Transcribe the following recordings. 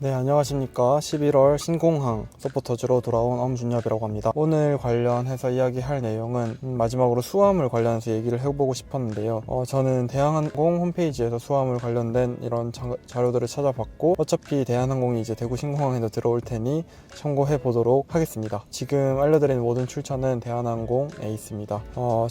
네, 안녕하십니까. 11월 신공항 서포터즈로 돌아온 엄준엽이라고 합니다. 오늘 관련해서 이야기할 내용은 마지막으로 수화물 관련해서 얘기를 해보고 싶었는데요. 저는 대한항공 홈페이지에서 수화물 관련된 이런 자료들을 찾아봤고, 어차피 대한항공이 이제 대구 신공항에서 들어올 테니 참고해 보도록 하겠습니다. 지금 알려드리는 모든 출처는 대한항공에 있습니다.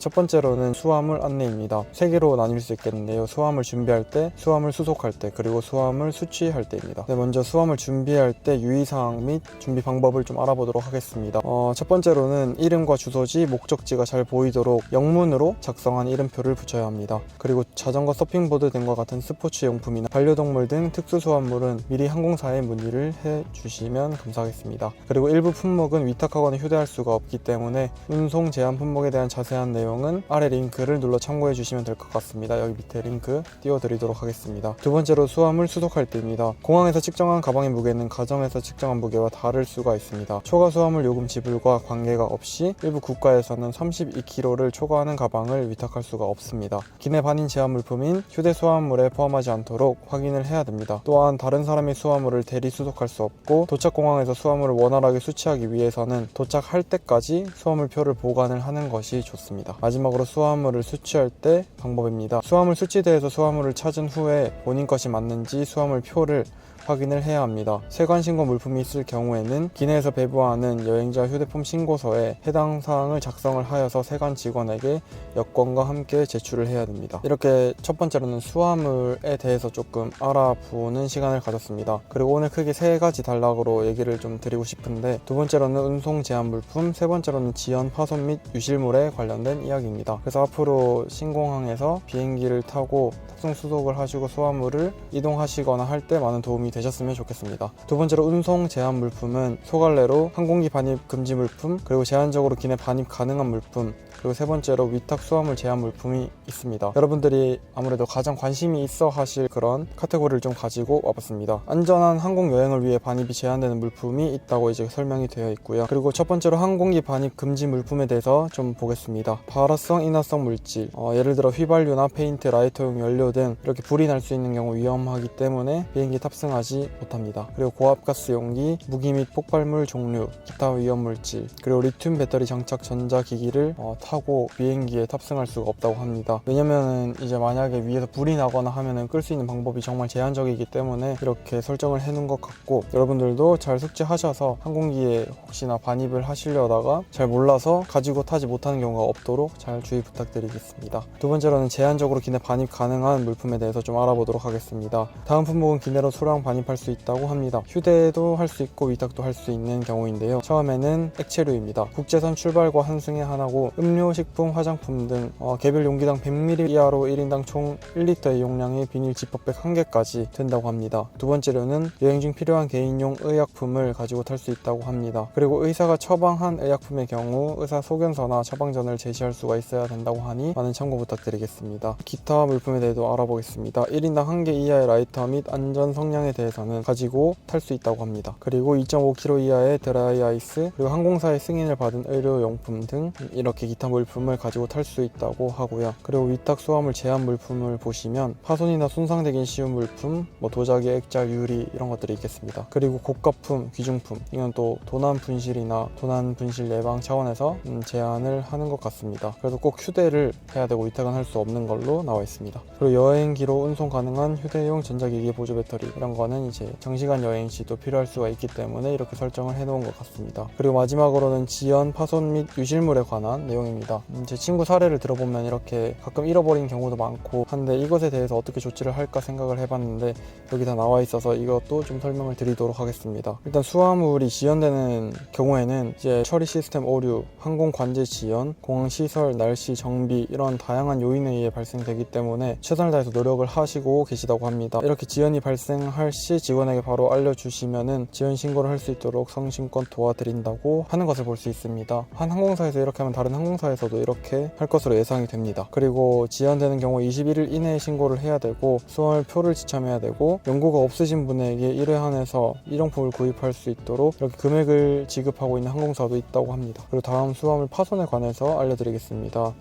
첫 번째로는 수화물 안내입니다. 세 개로 나뉠 수 있겠는데요. 수화물 준비할 때, 수화물 수속할 때, 그리고 수화물 수취할 때입니다. 네, 먼저 수화물 준비할 때 유의사항 및 준비 방법을 좀 알아보도록 하겠습니다. 첫 번째로는 이름과 주소지, 목적지가 잘 보이도록 영문으로 작성한 이름표를 붙여야 합니다. 그리고 자전거, 서핑보드 등과 같은 스포츠 용품이나 반려동물 등 특수 수화물은 미리 항공사에 문의를 해주시면 감사하겠습니다. 그리고 일부 품목은 위탁하거나 휴대할 수가 없기 때문에 운송 제한 품목에 대한 자세한 내용은 아래 링크를 눌러 참고해 주시면 될 것 같습니다. 여기 밑에 링크 띄워드리도록 하겠습니다. 두 번째로 수화물 수속할 때입니다. 공항에서 측정한 가방의 무게는 가정에서 측정한 무게와 다를 수가 있습니다. 초과 수화물 요금 지불과 관계가 없이 일부 국가에서는 32kg를 초과하는 가방을 위탁할 수가 없습니다. 기내 반인 제한 물품인 휴대 수화물에 포함하지 않도록 확인을 해야 됩니다. 또한 다른 사람의 수화물을 대리 수속할 수 없고, 도착 공항에서 수화물을 원활하게 수취하기 위해서는 도착할 때까지 수화물표를 보관을 하는 것이 좋습니다. 마지막으로 수화물을 수취할 때 방법입니다. 수화물 수취대에서 수화물을 찾은 후에 본인 것이 맞는지 수화물 표를 확인을 해야 합니다. 세관 신고 물품이 있을 경우에는 기내에서 배부하는 여행자 휴대폰 신고서에 해당 사항을 작성을 하여서 세관 직원에게 여권과 함께 제출을 해야 됩니다. 이렇게 첫 번째로는 수화물에 대해서 조금 알아보는 시간을 가졌습니다. 그리고 오늘 크게 세 가지 단락으로 얘기를 좀 드리고 싶은데, 두 번째로는 운송 제한 물품, 세 번째로는 지연 파손 및 유실물에 관련된 이야기입니다. 그래서 앞으로 신공항에서 비행기를 타고 탑승 수속을 하시고 수화물을 이동하시거나 할 때 많은 도움이 되셨으면 좋겠습니다. 두 번째로 운송 제한 물품은 소갈래로 항공기 반입 금지 물품, 그리고 제한적으로 기내 반입 가능한 물품, 그리고 세 번째로 위탁 수화물 제한 물품이 있습니다. 여러분들이 아무래도 가장 관심이 있어 하실 그런 카테고리를 좀 가지고 와봤습니다. 안전한 항공 여행을 위해 반입이 제한되는 물품이 있다고 이제 설명이 되어 있고요. 그리고 첫 번째로 항공기 반입 금지 물품에 대해서 좀 보겠습니다. 발화성, 인화성 물질, 예를 들어 휘발유나 페인트, 라이터용 연료 등 이렇게 불이 날 수 있는 경우 위험하기 때문에 비행기 탑승하지 못합니다. 그리고 고압가스 용기, 무기 및 폭발물 종류, 기타 위험 물질, 그리고 리튬 배터리 장착 전자기기를 타고 비행기에 탑승할 수가 없다고 합니다. 왜냐면은 이제 만약에 위에서 불이 나거나 하면은 끌 수 있는 방법이 정말 제한적이기 때문에 이렇게 설정을 해놓은 것 같고, 여러분들도 잘 숙지하셔서 항공기에 혹시나 반입을 하시려다가 잘 몰라서 가지고 타지 못하는 경우가 없도록 잘 주의 부탁드리겠습니다. 두 번째로는 제한적으로 기내 반입 가능한 물품에 대해서 좀 알아보도록 하겠습니다. 다음 품목은 기내로 소량 반입할 수 있다고 합니다. 휴대도 할 수 있고 위탁도 할 수 있는 경우인데요. 처음에는 액체류입니다. 국제선 출발과 환승에 하나고, 음료, 식품, 화장품 등 개별 용기당 100ml 이하로 1인당 총 1리터의 용량의 비닐 지퍼백 1개까지 된다고 합니다. 두 번째로는 여행 중 필요한 개인용 의약품을 가지고 탈 수 있다고 합니다. 그리고 의사가 처방한 의약품의 경우 의사 소견서나 처방전을 제시할 수가 있어야 된다고 하니 많은 참고 부탁드리겠습니다. 기타 물품에 대해서 알아보겠습니다. 1인당 1개 이하의 라이터 및 안전 성냥에 대해서는 가지고 탈 수 있다고 합니다. 그리고 2.5kg 이하의 드라이 아이스, 그리고 항공사의 승인을 받은 의료용품 등 이렇게 기타 물품을 가지고 탈 수 있다고 하고요. 그리고 위탁 수화물 제한 물품을 보시면 파손이나 손상되기 쉬운 물품, 도자기, 액자, 유리 이런 것들이 있겠습니다. 그리고 고가품, 귀중품, 이건 또 도난 분실이나 도난 분실 예방 차원에서 제한을 하는 것 같습니다. 그래서 꼭 휴대를 해야 되고 위탁은 할 수 없는 걸로 나와 있습니다. 그리고 여행기로 운송 가능한 휴대용 전자기기 보조 배터리, 이런 거는 이제 장시간 여행 시 또 필요할 수가 있기 때문에 이렇게 설정을 해놓은 것 같습니다. 그리고 마지막으로는 지연, 파손 및 유실물에 관한 내용입니다. 제 친구 사례를 들어보면 이렇게 가끔 잃어버린 경우도 많고 한데, 이것에 대해서 어떻게 조치를 할까 생각을 해봤는데 여기 다 나와 있어서 이것도 좀 설명을 드리도록 하겠습니다. 일단 수화물이 지연되는 경우에는 이제 처리 시스템 오류, 항공 관제 지연, 공항 시설, 날씨, 정비 이런 다양한 요인에 의해 발생되기 때문에 최선을 다해서 노력을 하시고 계시다고 합니다. 이렇게 지연이 발생할 시 직원에게 바로 알려주시면은 지연 신고를 할 수 있도록 성심껏 도와드린다고 하는 것을 볼 수 있습니다. 한 항공사에서 이렇게 하면 다른 항공사에서도 이렇게 할 것으로 예상이 됩니다. 그리고 지연되는 경우 21일 이내에 신고를 해야 되고, 수화물표를 지참해야 되고, 연고가 없으신 분에게 1회 한해서 일용품을 구입할 수 있도록 이렇게 금액을 지급하고 있는 항공사도 있다고 합니다. 그리고 다음 수화물 파손에 관해서 알려드리겠습니다.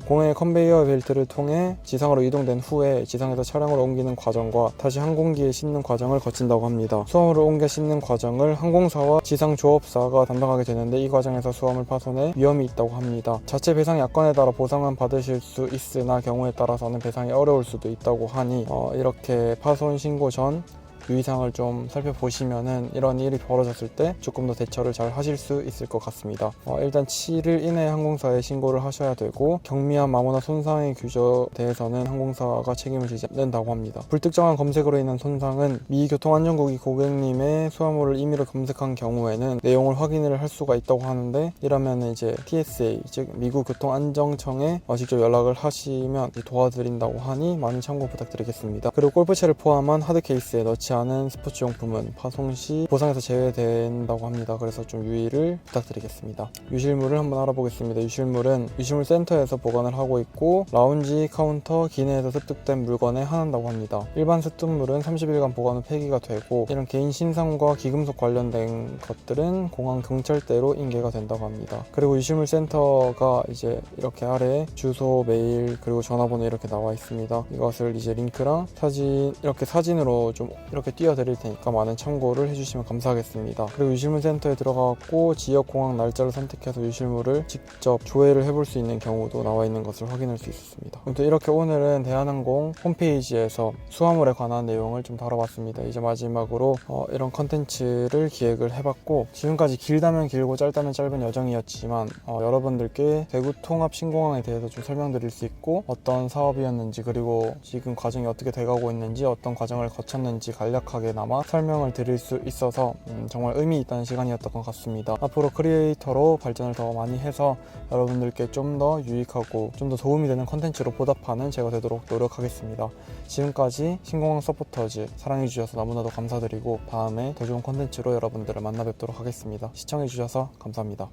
공해 컨베이어 벨트를 통해 지상으로 이동된 후에 지상에서 차량으로 옮기는 과정과 다시 항공기에 싣는 과정 과정을 거친다고 합니다. 수화물을 옮겨 싣는 과정을 항공사와 지상조업사가 담당하게 되는데 이 과정에서 수화물 파손에 위험이 있다고 합니다. 자체 배상 약관에 따라 보상은 받으실 수 있으나 경우에 따라서는 배상이 어려울 수도 있다고 하니 이렇게 파손 신고 전 유의사항을 좀 살펴보시면은 이런 일이 벌어졌을 때 조금 더 대처를 잘 하실 수 있을 것 같습니다. 일단 7일 이내에 항공사에 신고를 하셔야 되고 경미한 마모나 손상의 규정에 대해서는 항공사가 책임을 지지 않는다고 합니다. 불특정한 검색으로 인한 손상은 미 교통안전국이 고객님의 수화물을 임의로 검색한 경우에는 내용을 확인을 할 수가 있다고 하는데 이러면 이제 TSA 즉 미국 교통안전청에 직접 연락을 하시면 도와드린다고 하니 많은 참고 부탁드리겠습니다. 그리고 골프채를 포함한 하드 케이스에 넣지 않은 스포츠용품은 파손 시 보상에서 제외된다고 합니다. 그래서 좀 유의를 부탁드리겠습니다. 유실물을 한번 알아보겠습니다. 유실물은 유실물 센터에서 보관을 하고 있고 라운지, 카운터, 기내에서 습득된 물건에 한한다고 합니다. 일반 습득물은 30일간 보관 후 폐기가 되고 이런 개인 신상과 기금속 관련된 것들은 공항 경찰대로 인계가 된다고 합니다. 그리고 유실물 센터가 이제 이렇게 아래에 주소, 메일, 그리고 전화번호 이렇게 나와 있습니다. 이것을 이제 링크랑 사진, 이렇게 사진으로 좀 이렇게 띄워드릴 테니까 많은 참고를 해주시면 감사하겠습니다. 그리고 유실물 센터에 들어가고 지역 공항 날짜를 선택해서 유실물을 직접 조회를 해볼 수 있는 경우도 나와 있는 것을 확인할 수 있었습니다. 아무튼 이렇게 오늘은 대한항공 홈페이지에서 수화물에 관한 내용을 좀 다뤄봤습니다. 이제 마지막으로 이런 컨텐츠를 기획을 해봤고 지금까지 길다면 길고 짧다면 짧은 여정이었지만 여러분들께 대구 통합 신공항에 대해서 좀 설명드릴 수 있고 어떤 사업이었는지 그리고 지금 과정이 어떻게 돼가고 있는지 어떤 과정을 거쳤는지 간략하게나마 설명을 드릴 수 있어서 정말 의미 있다는 시간이었던 것 같습니다. 앞으로 크리에이터로 발전을 더 많이 해서 여러분들께 좀 더 유익하고 좀 더 도움이 되는 컨텐츠로 보답하는 제가 되도록 노력하겠습니다. 지금까지 신공항 서포터즈 사랑해주셔서 너무나도 감사드리고 다음에 더 좋은 컨텐츠로 여러분들을 만나 뵙도록 하겠습니다. 시청해주셔서 감사합니다.